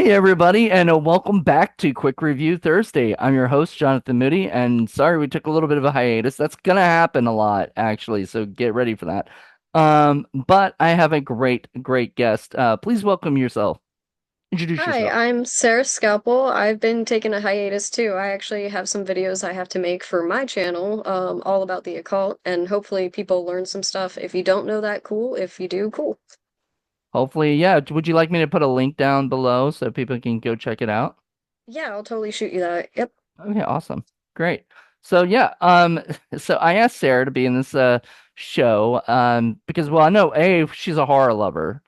Hey everybody, and welcome back to Quick Review Thursday. I'm your host, Jonathan Moody, and sorry we took a little bit of a hiatus. That's gonna happen a lot, actually, so get ready for that. But I have a great guest. Please welcome yourself. Introduce Hi, yourself. I'm Sarah Scalpel. I've been taking a hiatus too. I actually have some videos I have to make for my channel, all about the occult, and hopefully people learn some stuff. If you don't know that, cool. If you do, cool. Hopefully, yeah. Would you like me to put a link down below so people can go check it out? Yeah, I'll totally shoot you that. Yep. Okay, awesome. Great. So yeah, so I asked Sarah to be in this show because well, I know A, she's a horror lover,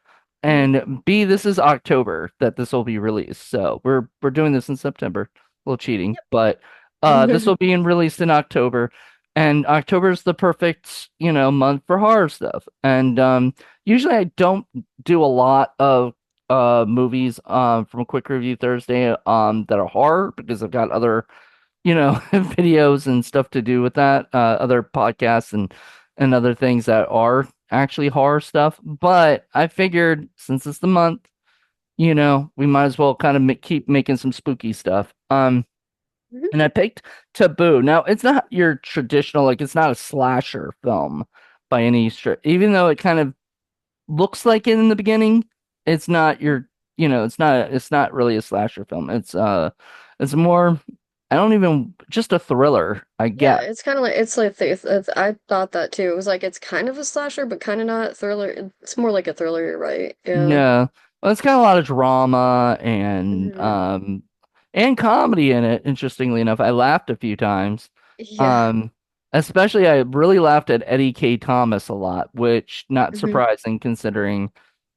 Mhm. and B, this is October that this will be released. So we're doing this in September. A little cheating, but this will Yep. be released in October, and October is the perfect, month for horror stuff. And usually I don't do a lot of movies from a quick review Thursday that are horror because I've got other videos and stuff to do with that, other podcasts and other things that are actually horror stuff. But I figured since it's the month, we might as well kind of keep making some spooky stuff. Mhm. And I picked Taboo. Now, it's not your traditional, like it's not a slasher film by any stretch, even though it kind of looks like it in the beginning. It's not your, it's not really a slasher film. It's more, I don't even, just a thriller, I Yeah, get. it's kind of like I thought that too. It was like it's kind of a slasher, but kind of not thriller. It's more like a thriller, you're right? Yeah. Yeah. Well, it's got a lot of drama Hmm. and comedy in it, interestingly enough. I laughed a few times. Yeah. Um, Especially I really laughed at Eddie K. Thomas a lot, which not Hmm. surprising considering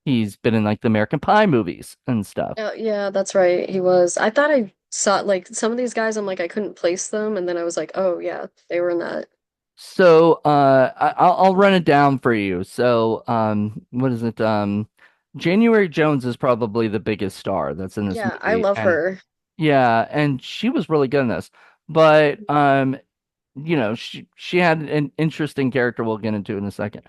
he's been in like the American Pie movies and stuff. Oh, yeah, that's right. He was. I thought I saw like some of these guys, I'm like, I couldn't place them, and then I was like, oh yeah, they were in that. So, I'll run it down for you. So, what is it? January Jones is probably the biggest star that's in this Yeah, I movie, love and her. yeah, and she was really good in this. But she had an interesting character we'll get into in a second.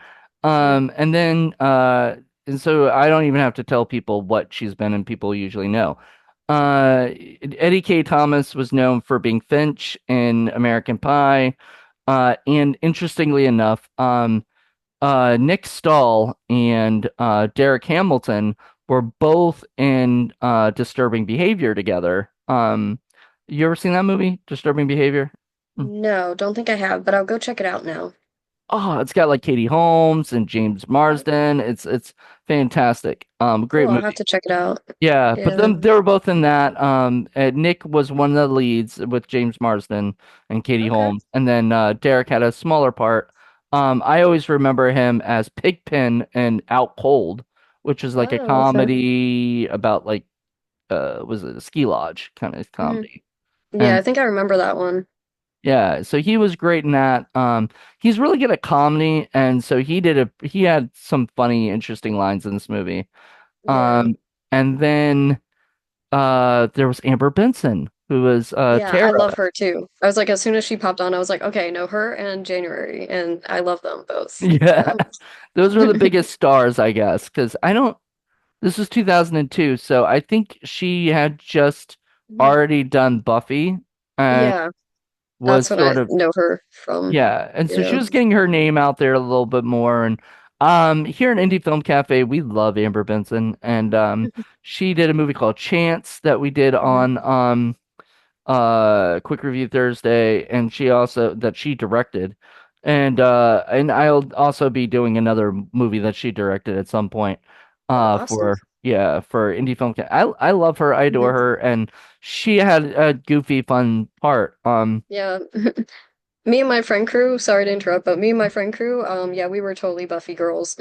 Mhm. And then and so I don't even have to tell people what she's been in. People usually know. Eddie K. Thomas was known for being Finch in American Pie. And interestingly enough, Nick Stahl and Derek Hamilton were both in Disturbing Behavior together. You ever seen that movie, Disturbing Behavior? Mm. No, don't think I have, but I'll go check it out now. Oh, it's got like Katie Holmes and James Marsden. It's fantastic. Great Cool, I'll have movie. to check it out. Yeah, but Yeah. them they were both in that. And Nick was one of the leads with James Marsden and Katie Okay. Holmes, and then Derek had a smaller part. I always remember him as Pigpen and Out Cold, which is like a Oh, okay. comedy about like was it a ski lodge kind of Hmm. comedy. Yeah, And I think I remember that one. yeah, so he was great in that. He's really good at comedy, and so he had some funny, interesting lines in this movie. Yeah. Um, and then there was Amber Benson, who was Yeah, I Tara. love her too. I was like, as soon as she popped on, I was like, okay, no, her and January, and I love them both. Yeah, Yeah. those were the biggest stars, I guess, because I don't. This was 2002, so I think she had just Mhm. already done Buffy and Yeah, was that's what sort I of know her from. yeah, and so she Yeah. was getting her name out there a little bit more. And here in Indie Film Cafe, we love Amber Benson, and she did a movie called Chance that we did Mhm. on Quick Review Thursday, and she directed. And I'll also be doing another movie that she directed at some point Oh, awesome. for Indie Film Cafe. I love her, I adore Mhm. her, and she had a goofy fun part. Yeah. Me and my friend crew, sorry to interrupt, but me and my friend crew, yeah, we were totally Buffy girls.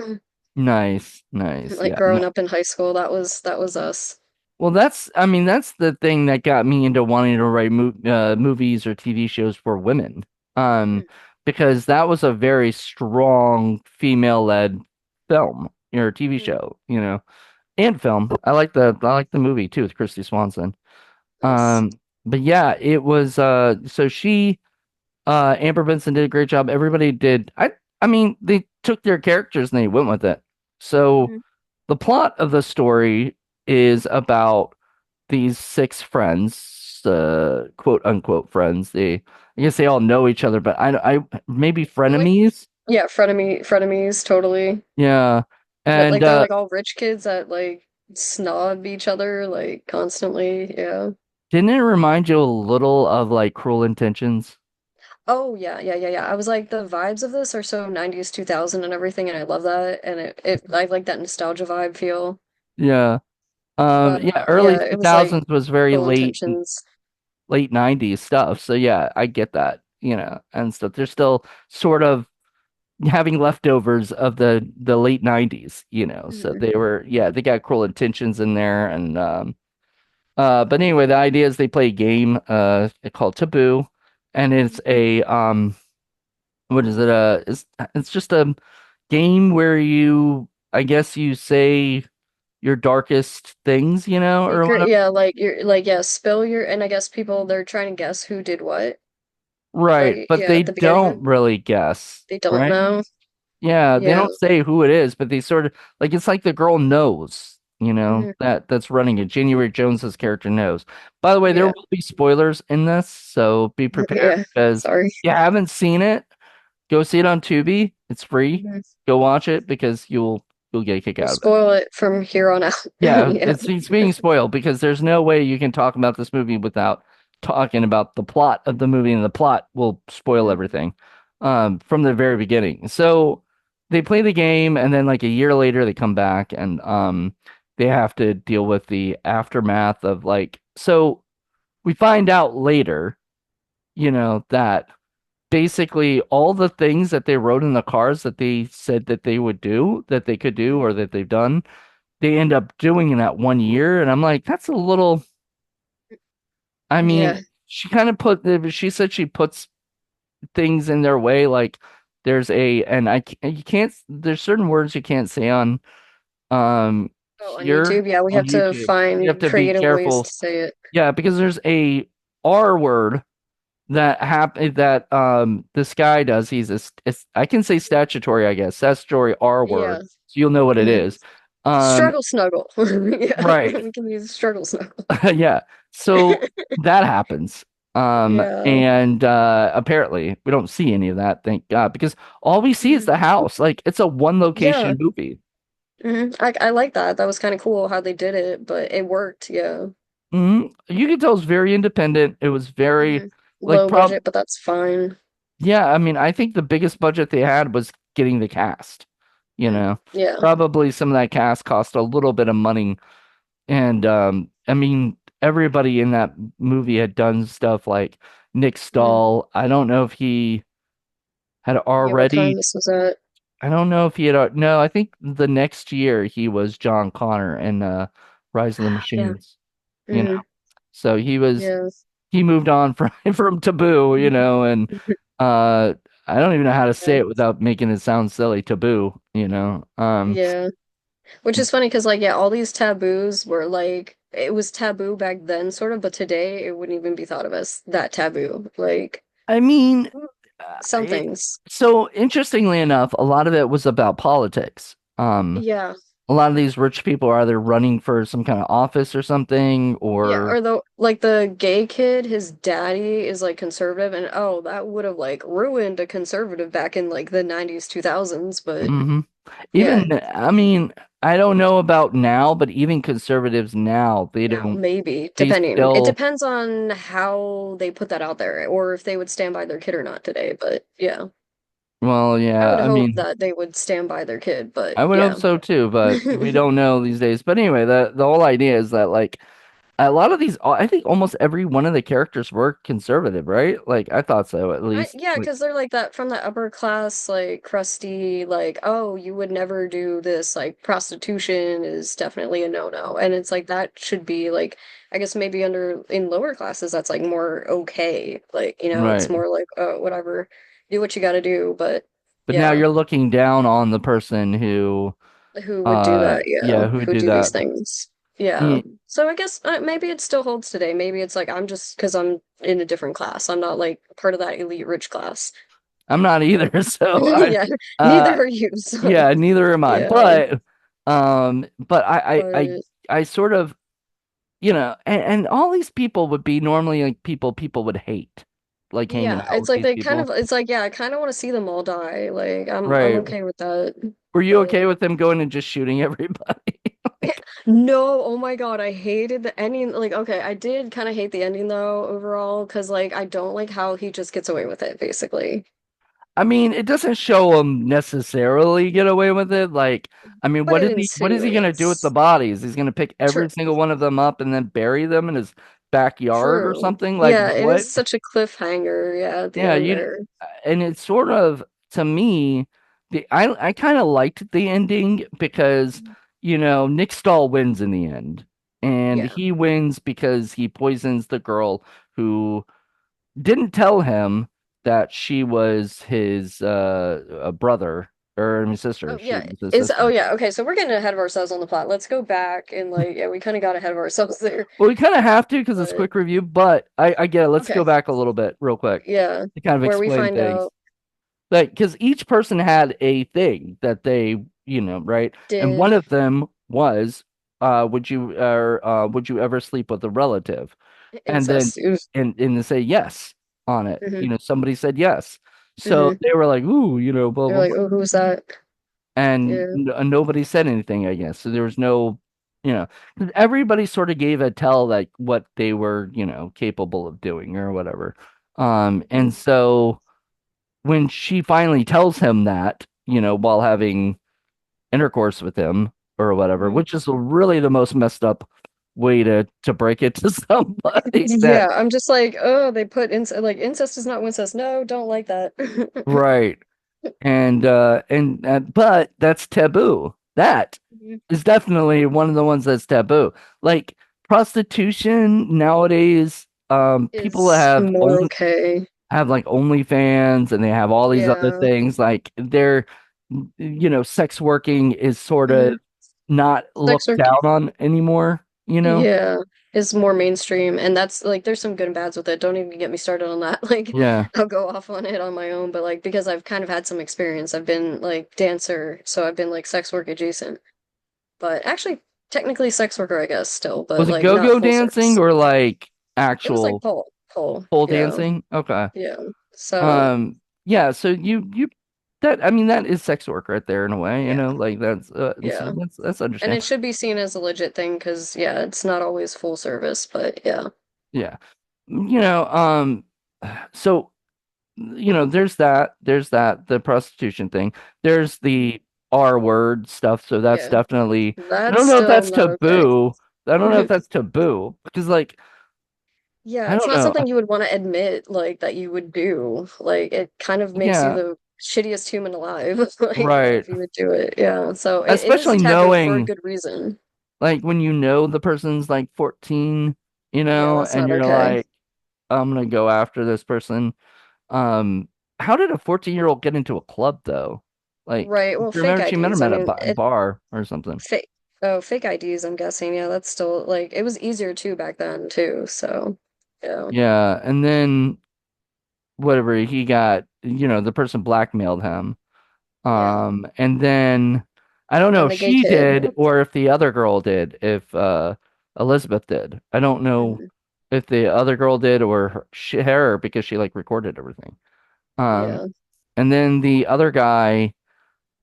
Nice. Like Yeah. growing up in high school, that was us. Well, I mean, that's the thing that got me into wanting to write movies or TV shows for women. Um, Mhm. because that was a very strong female-led film or TV Mhm. show, and film. I like the movie too with Christy Swanson. Nice. But yeah, it was so she Amber Benson did a great job. Everybody did. I mean, they took their characters and they went with it. So Mhm. the plot of the story is about these six friends, quote unquote friends. I guess they all know each other, but maybe Like, frenemies. yeah, frenemies, totally. Yeah. But And like they're like all rich kids that like snob each other like constantly. Yeah. didn't it remind you a little of like Cruel Intentions? Oh yeah, yeah, yeah, yeah. I was like the vibes of this are so 90s 2000 and everything and I love that and it I like that nostalgia vibe feel. Yeah. But Yeah, early yeah, it was like 2000s was very Cruel Intentions. late 90s stuff. So yeah, I get that, and stuff. They're still sort of having leftovers of the late 90s, So Mhm. they got Cruel Intentions in there and but anyway, the idea is they play a game called Taboo, and it's a what is it? It's just a game where I guess you say your darkest things, or Secret, whatever. yeah, like you're like yeah, spill your and I guess people they're trying to guess who did what, Right, right? but Yeah, they at the beginning. don't really guess, They don't right? know. Yeah, they Yeah. don't say who it is, but they sort of like it's like the girl knows, Hmm. that's running it. January Jones's character knows. By the way, there Yeah. will be spoilers in this, so be prepared Yeah. because Sorry. if you haven't seen it, go see it on Tubi. It's free. Mhm. Go watch it because you'll get a kick We'll out of it. spoil it from here on out. Yeah, Yeah. it's being spoiled because there's no way you can talk about this movie without talking about the plot of the movie, and the plot will spoil Mhm. everything from the very beginning. So they play the game, and then like a year later, they come back and they have to deal with the aftermath of like. So we find out later, that basically all the things that they wrote in the cards that they said that they would do, that they could do, or that they've done they end up doing in that 1 year. And I'm like, that's a little, I Yeah. mean, she said she puts things in their way. Like and you can't, there's certain words you can't say Oh, on here YouTube, yeah, we on have to YouTube. You have find to be creative ways careful. to say it. Yeah, because there's a R word that this guy does. I can say statutory, I guess. Statutory R Yeah. word. So you'll know what it Hmm. is. Um, Struggle snuggle. Yeah, right. we can use struggle snuggle. Yeah. So that happens. Yeah. And apparently we don't see any of that, thank God, because all we see is Mhm. the house. Like it's a one Yeah. location movie. I like that. That was kind of cool how they did it, but it worked. Yeah. You can tell it's very independent. It was very Hmm. like Low budget, but that's fine. yeah, I mean, I think the biggest budget they had was getting the cast, you Mm. know. Yeah. Probably some of that cast cost a little bit of money. And I mean, everybody in that movie had done stuff like Nick Mhm. Stahl. I don't know if he had Yeah, what time already, this was at? I don't know if he had, no, I think the next year he was John Connor in Rise of the Yeah. Machines, you know. Mm. So Yeah. he moved on from from Taboo, and uh I don't even know how to say Yeah. it without making it sound silly, Taboo, Yeah. Which is funny because, like, yeah, all these taboos were like, it was taboo back then, sort of, but today it wouldn't even be thought of as that taboo. Like, I mean, some things. so interestingly enough, a lot of it was about politics. Yeah. A lot of these rich people are either running for some kind of office or something, Yeah. or Or like, the gay kid, his daddy is like conservative, and oh, that would have like ruined a conservative back in like the 90s, 2000s. But hmm yeah, even, I mean, I don't know about now, but even conservatives now, now maybe, they depending. It still, depends on how they put that out there, or if they would stand by their kid or not today. But yeah. well, I yeah, would I hope mean, that they would stand by their kid, but I would hope yeah. so too, but we don't know these days. But anyway, the whole idea is that like a lot of these, I think almost every one of the characters were conservative, right? Like I thought so, at least. Yeah, Like, because they're like that from that upper class, like crusty, like, oh, you would never do this. Like prostitution is definitely a no-no. And it's like that should be like, I guess maybe under in lower classes that's like more okay. Like, it's right. more like, oh, whatever, do what you gotta do. But But now yeah, you're looking down on the person who, who would do that? Yeah, yeah, who would who do do these that. things? Yeah. Yeah, So I guess maybe it still holds today. Maybe it's like I'm just because I'm in a different class. I'm not like part of that elite rich class. I'm not either, so Yeah, neither uh, are you. So yeah, neither am I. yeah, But but I sort of and all these people would be normally like people would hate, like hanging Yeah, out it's with like these they kind people. of it's like yeah, I kind of want to see them all die. Like I'm Right. okay with that. Were you But okay with them going and just shooting everybody? Like, no, oh my God, I hated the ending. Like okay, I did kind of hate the ending though overall because like I don't like how he just gets away with it basically. I mean, it doesn't show them necessarily get away with it. Like, I mean, But it what is he gonna do with the insinuates. bodies? He's gonna pick every True. single one of them up and then bury them in his backyard or True. something? Like, Yeah, it what? is such a cliffhanger, yeah, at the Yeah, end you there. and it's sort of to me, I kind of liked the ending because Nick Stahl wins in the end, and Yeah. he wins because he poisons the girl who didn't tell him that she was his brother or his sister. Oh She yeah. was his Is oh sister. yeah, okay, so we're getting ahead of ourselves on the plot. Let's go back and like yeah, we kind of got ahead of ourselves there. Well, we kind of have to because it's But quick review, but I get it. Let's okay. go back a little bit real quick Yeah. to kind of Where we explain find things. out Like, because each person had a thing that they, right? And one did of them was, would you ever sleep with a relative? And then, incest. It was, and they say yes on it. hmm Somebody said yes. So hmm they were like, ooh, blah, They're blah, like, blah. oh, who's that? And Yeah. nobody said anything, I guess. So there was no, 'cause everybody sort of gave a tell like what they were, capable of doing or whatever. And so when she finally tells him that, while having intercourse with him or whatever, Mhm. which is really the most messed up way to break it to somebody that Yeah, I'm just like, oh, they put incest like incest is not incest. No, don't like that. right. And but that's taboo. That Mhm. is definitely one of the ones that's taboo. Like prostitution nowadays, people Is more okay. have like OnlyFans and they have all these other Yeah. things. Like sex working is sort of hmm not Sex looked work, down on anymore. yeah, is more mainstream, and that's like there's some good and bads with it. Don't even get me started on that. Like, Yeah. I'll go off on it on my own, but like because I've kind of had some experience. I've been like dancer, so I've been like sex work adjacent, but actually technically sex worker, I guess, still, but Was it like not go-go full dancing service. or like It was like actual pole, pole yeah, dancing? Okay. yeah. So Yeah, so you that I mean that is sex work right there in a way, yeah, like so yeah. that's And it understandable. should be seen as a legit thing because, yeah, it's not always full service, but yeah. Yeah. You know, so there's that the prostitution thing. There's the R word stuff, so that's Yeah. definitely I That's don't know if still that's not okay. taboo. I don't know if that's taboo because like Yeah, I it's don't not know. something you would want to admit, like, that you would do. Like, it kind of makes you Yeah, the shittiest human alive, like, right. if you would do it. Yeah, so it is Especially taboo for a knowing good reason. like when the person's like 14, Yeah, that's and not you're okay. like I'm gonna go after this person. How did a 14-year-old get into a club though? Like, Right, well, fake remember she met IDs. him I at a mean, it bar or something. fake. Oh, fake IDs, I'm guessing. Yeah, that's still, like, it was easier too back then, too. So, yeah. Yeah, and then whatever he got, the person blackmailed him. Yeah. And then I don't know And if the gay she kid. did or if the other girl did, if Elizabeth did. I don't know Mhm. if the other girl did or her because she like recorded everything. Um, Yeah. and then the other guy,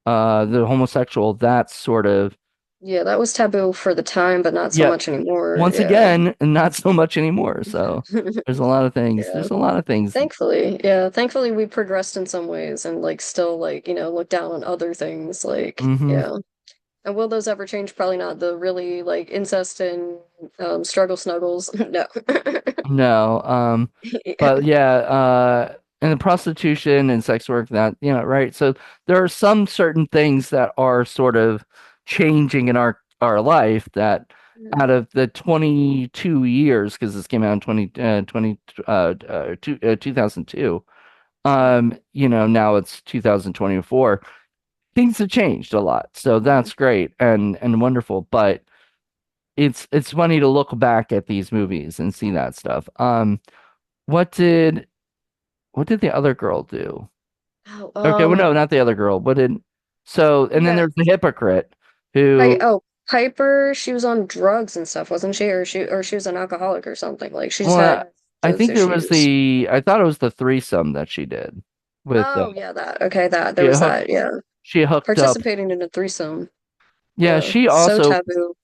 the homosexual, that's sort of Yeah, that was taboo for the time, but not so yeah, much anymore. once Yeah. again, not so much anymore. So there's a lot of things. Yeah. There's a lot of things. Thankfully, yeah, thankfully we progressed in some ways and like still like, look down on other things like, Hmm. yeah. And will those ever change? Probably not. The really like incest and struggle snuggles. No. No, Yeah. but yeah, and the prostitution and sex work that, right? So there are some certain things that are sort of changing in our life that out of the 22 years, because this came out in 2002, now it's 2024, things have changed a lot. So that's great and wonderful, but it's funny to look back at these movies and see that stuff. What did what did the other girl do? Oh, Okay, well, no, not the other girl. And then yeah. there's the hypocrite I who oh. Piper, she was on drugs and stuff, wasn't she? Or she was an alcoholic or something. Like she's Well, had I those think there was issues. I thought it was the threesome that she did with Oh yeah, that. Okay, that. she There was hooked that. Yeah. she hooked up. Participating in a threesome. Yeah, Yeah. she So also taboo.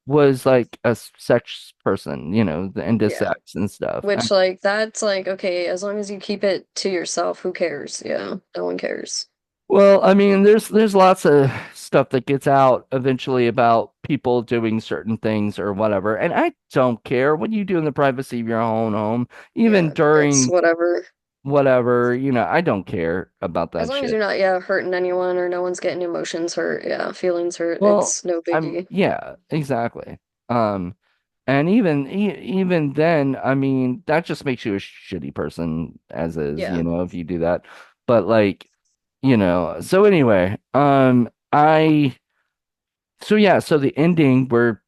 was like a sex person, into Yeah. sex and stuff. Which like that's like okay, as long as you keep it to yourself, who cares? Yeah. No one cares. Well, I mean, there's lots of stuff that gets out eventually about people doing certain things or whatever, and I don't care what you do in the privacy of your own home, even Yeah. It's during whatever. whatever, I don't care about As that long as shit. you're not, yeah, hurting anyone or no one's getting emotions hurt, yeah, feelings hurt, Well, it's no biggie. yeah, exactly. Um, and even then, I mean, that just makes you a shitty person as is, Yeah. if you do that. But like, so anyway, so yeah, so the ending where,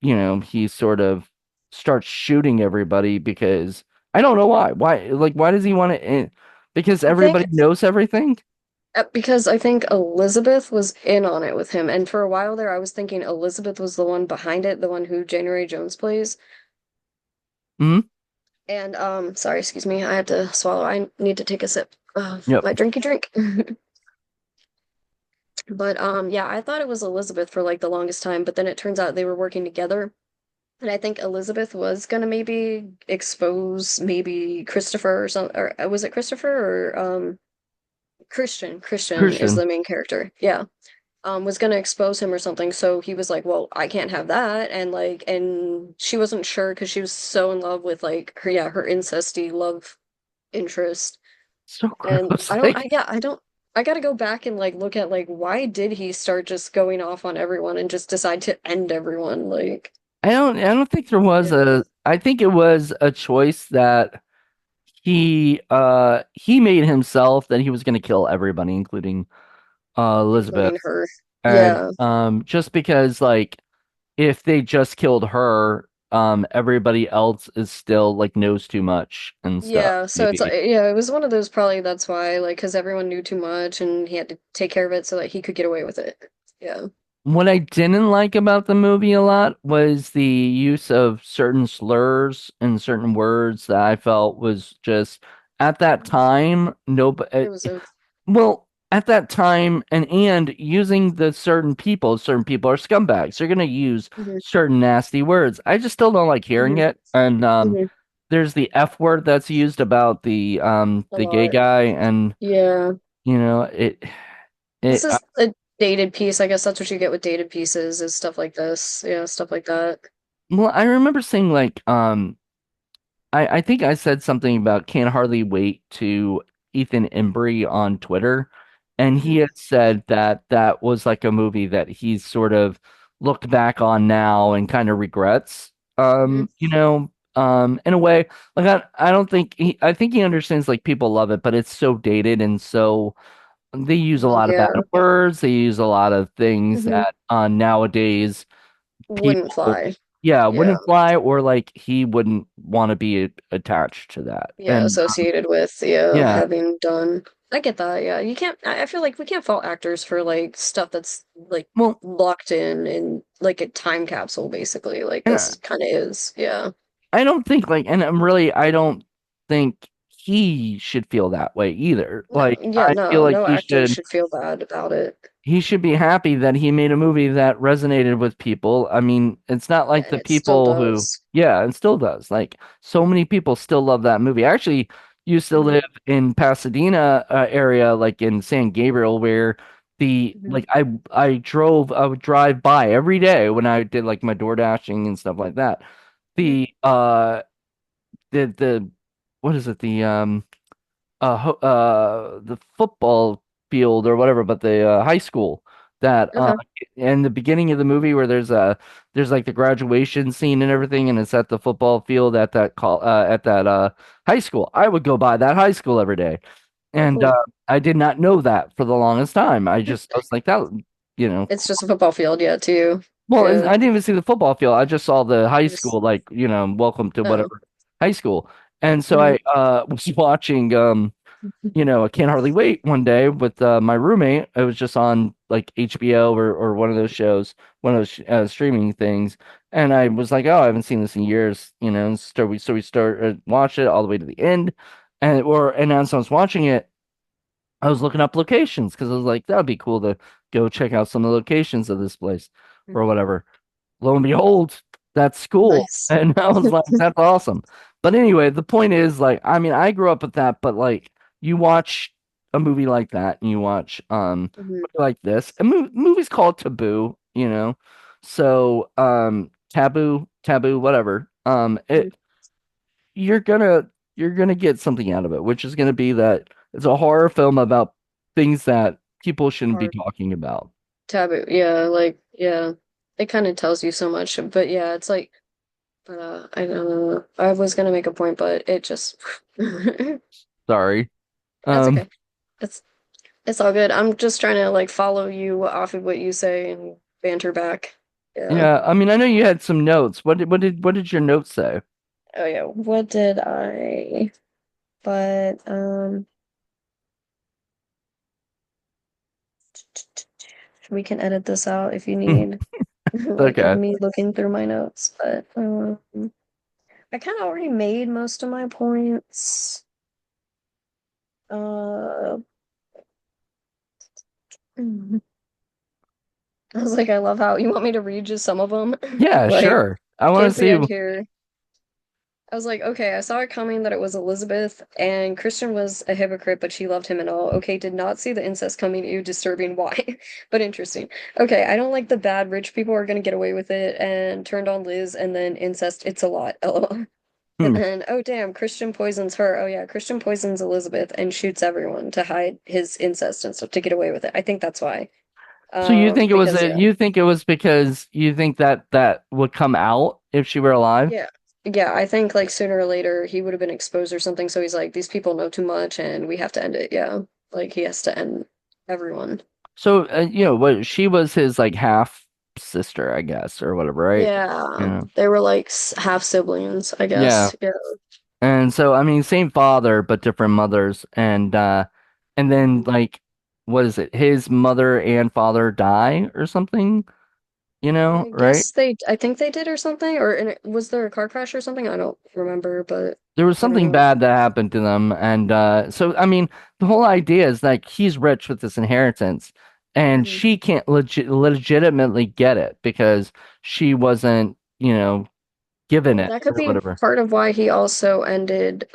he sort of starts shooting everybody because I don't know why. Why does he want to end? Because I think everybody knows everything? because I think Elizabeth was in on it with him, and for a while there, I was thinking Elizabeth was the one behind it, the one who January Jones plays. Hmm. And sorry, excuse me, I had to swallow. I need to take a sip of Yep. my drinky drink. But yeah, I thought it was Elizabeth for like the longest time, but then it turns out they were working together. And I think Elizabeth was gonna maybe expose maybe Christopher or some or was it Christopher or Christian. Christian is Christian. the main character. Yeah. Was gonna expose him or something. So he was like, "Well, I can't have that." And like, and she wasn't sure because she was so in love with like her, yeah, her incesty love interest. So And gross. Like I don't. I gotta go back and like look at like why did he start just going off on everyone and just decide to end everyone? Like, I don't think there was yeah, I think it was a choice that he made himself that he was going to kill everybody, including Elizabeth. including her. And Yeah, just because like if they just killed her, everybody else is still like knows too much and stuff, yeah. So it's like, maybe. yeah, it was one of those probably that's why like because everyone knew too much and he had to take care of it so that he could get away with it. Yeah. What I didn't like about the movie a lot was the use of certain slurs and certain words that I felt was just at that time, It nobody. was a Well, at that time, and using the certain people are scumbags. They're gonna use mhm, certain nasty words. I just still don't like hearing mhm, it. And mhm, there's the F word that's used about a the gay lot. guy, and Yeah. it This it. is a dated piece. I guess that's what you get with dated pieces is stuff like this. Yeah, stuff like that. Well, I remember saying like I think I said something about can't hardly wait to Ethan Embry on Twitter, and he Mhm, had said that that was like a movie that he's sort of looked back on now and kind of regrets. mhm. In a way, like I don't think I think he understands like people love it, but it's so dated and so they use a lot of bad Yeah. words. They use a lot of things Hmm. that nowadays Wouldn't people, fly. yeah, Yeah. wouldn't fly, or like he wouldn't want to be attached to that. Yeah, And associated with, yeah, yeah, having done. I get that. Yeah. You can't, I feel like we can't fault actors for like stuff that's like well, locked in like a time capsule, basically. Like and this kind of is. Yeah. I don't think like, and I don't think he should feel that way either. No, Like, yeah, I feel no, like no actor should feel bad about it. he should be happy that he made a movie that resonated with people. I mean, it's not like And the it still people who, does. yeah, and still does. Like, so many people still love that movie. I actually used to Hmm. live in Pasadena area, like in San Gabriel, where Hmm. I would drive by every day when I did like my door dashing and stuff like that. Hmm. The the what is it? The football field or whatever, but the high school that Okay. in the beginning of the movie where there's like the graduation scene and everything, and it's at the football field at that high school. I would go by that high school every day, Oh, and cool. I did not know that for the longest time. I was like that, you know. It's just a football field, yeah, too. Well, Yeah. I didn't even see the football field. I just saw the high You just, school, like, welcome to oh. whatever high school. And so Hmm. I was watching. I can't hardly wait one day with my roommate. It was just on like HBO or one of those shows, one of those streaming things. And I was like, oh, I haven't seen this in years, and so we started watch it all the way to the end. And as I was watching it, I was looking up locations because I was like, that would be cool to go check out some of the locations of this place or whatever. Lo and behold, that's school. Nice. And I was like, that's awesome. But anyway, the point is, like, I mean, I grew up with that, but like, you watch a movie like that and you watch Mhm. like this, a movie's called Taboo, so Taboo, whatever. You're gonna you're gonna get something out of it, which is gonna be that it's a horror film about things that people shouldn't be Hard. talking about. Taboo. Yeah, like yeah. It kind of tells you so much, but yeah, it's like I don't know. I was gonna make a point, but it just Sorry. that's Um, okay. It's it's all good. I'm just trying to like follow you off of what you say and banter back. Yeah. yeah, I mean, I know you had some notes. What did your notes say? Oh yeah. What did I? But we can edit this out if you need, like Okay. me looking through my notes. But I kind of already made most of my points. Uh, I was like, I love how you want me to read just some of them. Yeah, Like, sure. I want to towards the see. end here, I was like, okay, I saw it coming that it was Elizabeth, and Christian was a hypocrite, but she loved him and all. Okay, did not see the incest coming. Ew, disturbing. Why? But interesting. Okay, I don't like the bad rich people are gonna get away with it, and turned on Liz, and then incest. It's a lot. LOL. And Hmm. then, oh damn, Christian poisons her. Oh yeah, Christian poisons Elizabeth and shoots everyone to hide his incest and stuff to get away with it. I think that's why. So you think it was Because yeah. you think it was because you think that that would come out if she were alive? Yeah. Yeah, I think like sooner or later he would have been exposed or something, so he's like, these people know too much and we have to end it. Yeah. Like he has to end everyone. So what she was his like half sister, I guess, or whatever, right? Yeah. Yeah. They were like half siblings, I Yeah. guess. Yeah. And so I mean same father but different mothers and then like what is it? His mother and father die or something, I right? guess I think they did or something, or was there a car crash or something? I don't remember, but There was I don't something know. bad that happened to them and so I mean the whole idea is like he's rich with this inheritance and Mhm. she can't legitimately get it because she wasn't, given Well, it that could or be whatever. part of why he also ended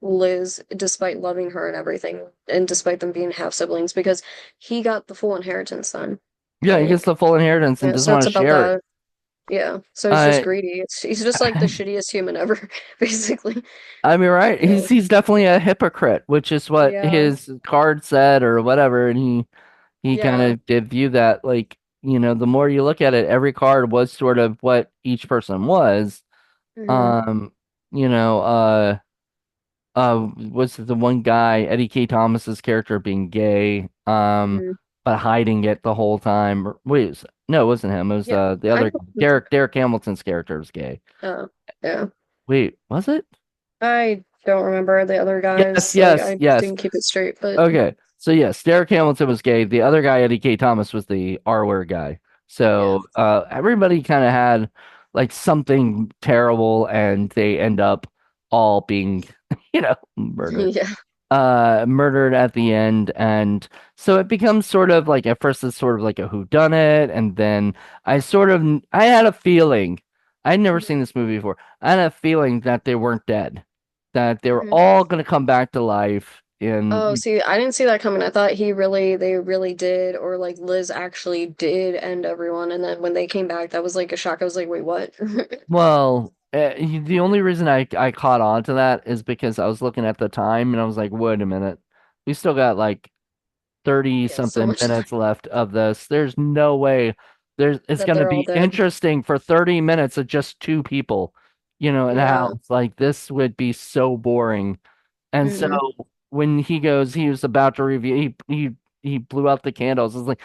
Liz despite loving her and everything, and despite them being half siblings, because he got the full inheritance then. Yeah, he gets Like, the full inheritance and yeah, doesn't so want it's to about share it. that. Yeah. So he's just Uh, greedy. He's just like the shittiest human ever, basically. I mean, right? Yeah. He's definitely a hypocrite, which is what Yeah. his card said or whatever, and he kind Yeah. of did view that like, the more you look at it, every card was sort of what each person was. Hmm. Um, you know, was the one guy, Eddie K. Thomas's character being gay, Hmm. but hiding it the whole time. Wait, no, it wasn't him. It was Yeah. the I other Derek Hamilton's character was gay. yeah. Wait, was it? I don't remember the other Yes, guys. Like yes, I yes. didn't keep it straight, but Okay. So yes, Derek Hamilton was gay. The other guy, Eddie K. Thomas, was the R word guy. yeah. So everybody kind of had like something terrible and they end up all being, murdered. Yeah. Murdered at the end. And so it becomes sort of like at first it's sort of like a whodunit, and then I had a feeling, I'd never seen this movie before. I had a feeling that they weren't dead, that they were Mhm. all gonna come back to life Oh, in see, I didn't see that coming. I thought they really did, or like Liz actually did end everyone. And then when they came back, that was like a shock. I was like, wait, what? well, the only reason I caught on to that is because I was looking at the time and I was like, wait a minute. We still got like 30 Yeah, so something much time minutes left of this. There's no way it's that going to they're all be dead. interesting for 30 minutes of just two people, in a Yeah. house. Like this would be so boring. And so Hmm. when he was about to review, he blew out the candles. It's like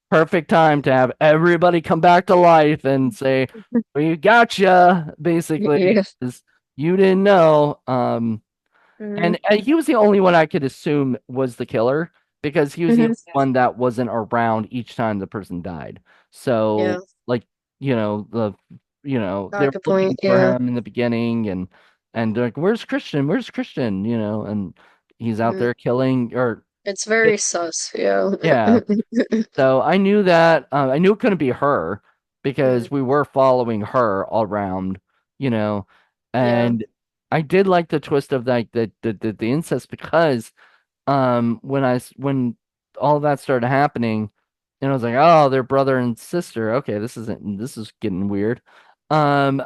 perfect time to have everybody come back to life and say, "We gotcha," basically, Yeah. 'cause you didn't know. Hmm. And he was the only one I could assume was the killer because he was the Hmm. only one that wasn't around each time the person died. Yeah. So, like, you know, they Ah, were good point. looking for Yeah. him in the beginning and they're like, "Where's Christian? Where's Christian?" And he's out Hmm. there killing or It's very sus. Yeah. yeah. So I knew that I knew it couldn't be her Hmm. because we were following her all around, you know, Yeah. and I did like the twist of like the incest because when all that started happening, and I was like, oh, they're brother and sister. Okay, this is getting weird.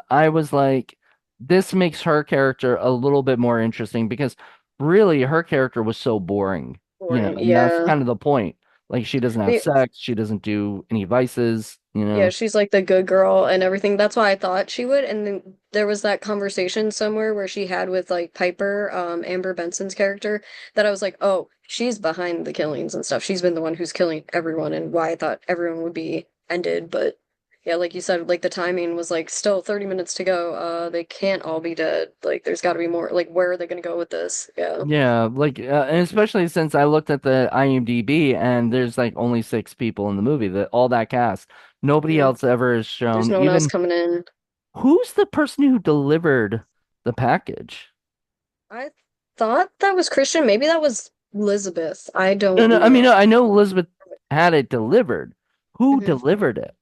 I was like, this makes her character a little bit more interesting because really her character was so boring, Boring. and that's Yeah. kind of the point. Like she doesn't have The, sex, she doesn't do any vices, you Yeah, know. she's like the good girl and everything. That's why I thought she would. And then there was that conversation somewhere where she had with like Piper, Amber Benson's character, that I was like, oh, she's behind the killings and stuff. She's been the one who's killing everyone and why I thought everyone would be ended. But yeah, like you said, like the timing was like still 30 minutes to go. They can't all be dead. Like there's got to be more. Like where are they gonna go with this? Yeah. Yeah, like and especially since I looked at the IMDb and there's like only six people in the movie, that all that cast. Nobody Mhm. else ever is There's shown. no one else Even coming in. who's the person who delivered the package? I thought that was Christian. Maybe that was Elizabeth. I No, don't no, I mean, know. no, I know Elizabeth had it delivered. Who Mhm. delivered it?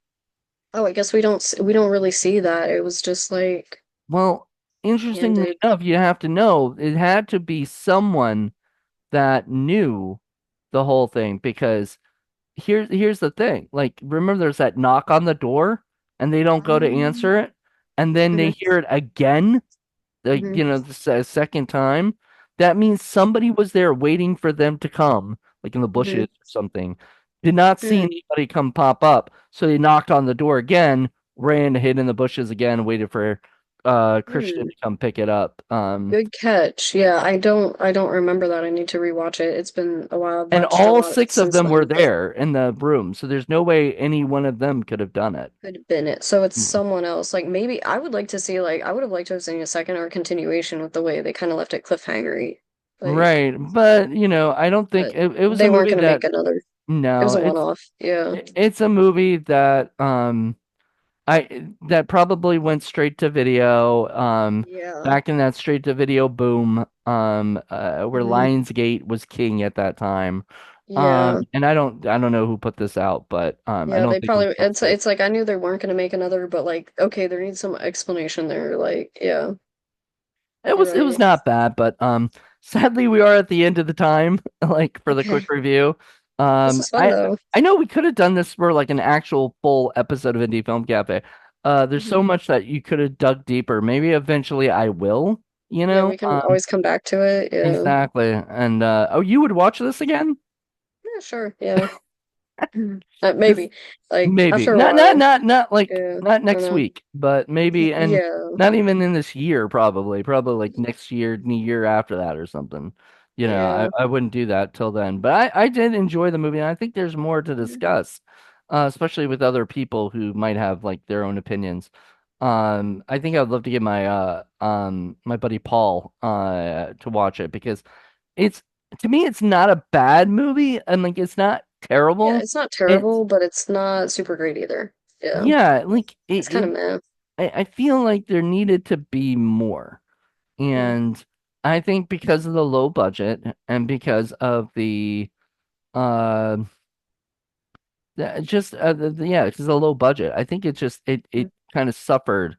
Oh, I guess we don't really see that. It was just like Well, interestingly handed. enough, you have to know it had to be someone that knew the whole thing because here's the thing. Like, remember there's that knock on the door and they don't go to Um, answer it, and then they mhm, hear it again, like, mhm, the second time. That means somebody was there waiting for them to come, like in the mhm, bushes or something. Did not see mhm, anybody come pop up, so they knocked on the door again, ran, hid in the bushes again, waited for Christian mhm. to come pick it up. Good catch. Yeah, I don't remember that. I need to rewatch it. It's been a while. I've And watched a all lot six of since them were then, but there in the room, so there's no way any one of them could have done it. could have been it. So it's Mm. someone else. Like maybe I would like to see like I would have liked to have seen a second or continuation with the way they kind of left it cliffhangery. Like, Right, but I don't think but it was a they weren't movie gonna that make another. It no, was a one-off. Yeah. it's a movie that I that probably went straight to video Yeah. back in that straight to video boom where Hmm. Lionsgate was king at that time. Yeah. And I don't know who put this out, but I Yeah, don't they think it was probably Lionsgate. it's like I knew they weren't gonna make another, but like okay, there needs some explanation there. Like, yeah, you're It was right. not bad, but sadly we are at the end of the time, like for the quick Okay. review. This was fun though. I know we could have done this for like an actual full episode of Indie Film Cafe. There's Hmm. so much that you could have dug deeper. Maybe eventually I will, you Yeah, know? we can always come back to it. Yeah. Exactly. And oh, you would watch this again? Yeah, sure. Yeah. This Maybe. Like maybe. after a while. Not like Yeah. not I next know. week, but maybe and Yeah. not even in this year probably. Probably like next year, the year after that or something. Yeah. I wouldn't do that till then. But I did enjoy the movie and I think there's more to discuss. Especially with other people who might have like their own opinions. I think I'd love to get my buddy Paul to watch it because it's to me it's not a bad movie and like it's not Yeah, terrible. it's not It's terrible, but it's not super great either. Yeah. yeah, like It's kind of meh. I feel like there needed to be more. Mm. And I think because of the low budget and because of uh just yeah, because of the low budget, I think it just it kind of suffered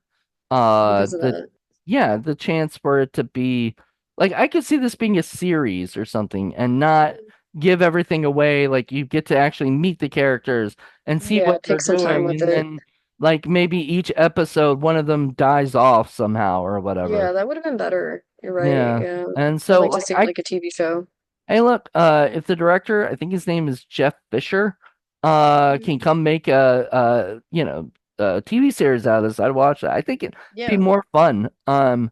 Because of the that. yeah, the chance for it to be like I could see this being a series or something and not give everything away. Like you get to actually meet the characters and see Yeah, what they're take some time doing, with and it. then like maybe each episode one of them dies off somehow or whatever. Yeah, that would have been better. You're right. Yeah. Yeah. And I'd so like to like see it I like a TV show. hey look, if the director, I think his name is Jeff Fisher, Mhm. can come make a TV series out of this, I'd watch it. I think it'd be Yeah. more fun. Hmm.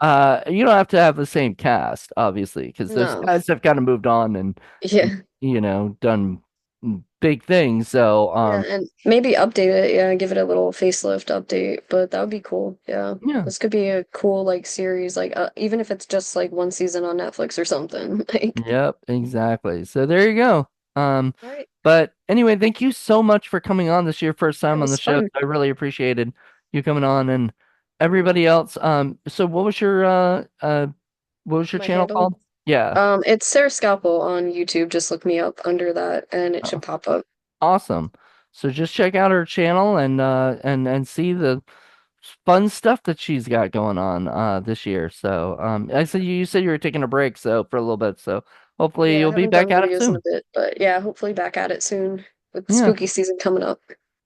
You don't have to have the same cast, obviously, because those No. guys have kind of moved on and Yeah. done. big thing. So, Yeah, and maybe update it. Yeah, give it a little facelift update. But that would be cool. Yeah, yeah, this could be a cool like series. Like even if it's just like one season on Netflix or something. Like, yep, exactly. So there you go. Um, all right, but anyway, thank you so much for coming on. This is your first yeah, it time on the was show. fun. I really appreciated you coming on and everybody else. So what was your My channel handle. called? Yeah. It's Sarah Scalpel on YouTube. Just look me up under that, and it should pop up. Awesome. So just check out her channel and see the fun stuff that she's got going on this year. So I said you said you were taking a break so for a little bit. So hopefully Yeah, I you'll be haven't done back at it videos in a soon. bit, but yeah, hopefully back at it soon with Yeah, spooky season coming up.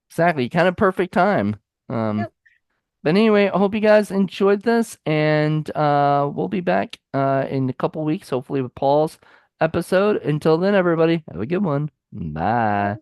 exactly. Kind of perfect time. Um Yep. but anyway, I hope you guys enjoyed this and we'll be back in a couple weeks, hopefully with Paul's episode. Until then, everybody, have a good one. Bye.